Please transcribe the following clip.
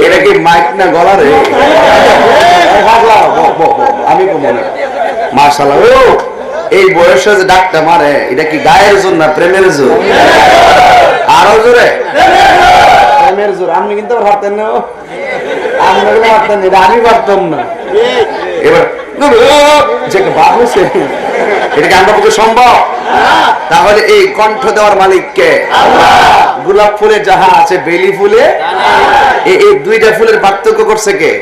এটা কি মাইক না গলা রে? আমি মাশাআল্লাহ, ও এই বয়সে যে ডাকটা মারে, এটা কি গায়ের জোর না প্রেমের জোর? আরো জোরে প্রেমের জোর। আপনি কিন্তু পারতেন না, আপনারা পারতেন না, আমি পারতাম না। এবার যে বাপ হয়েছে, এটা কি আমার পক্ষে সম্ভব? তাহলে এই কণ্ঠ দেওয়ার মালিক কে? গোলাপ ফুলে যাহা আছে বেলি ফুলে, এই দুইটা ফুলের পার্থক্য করছে কে?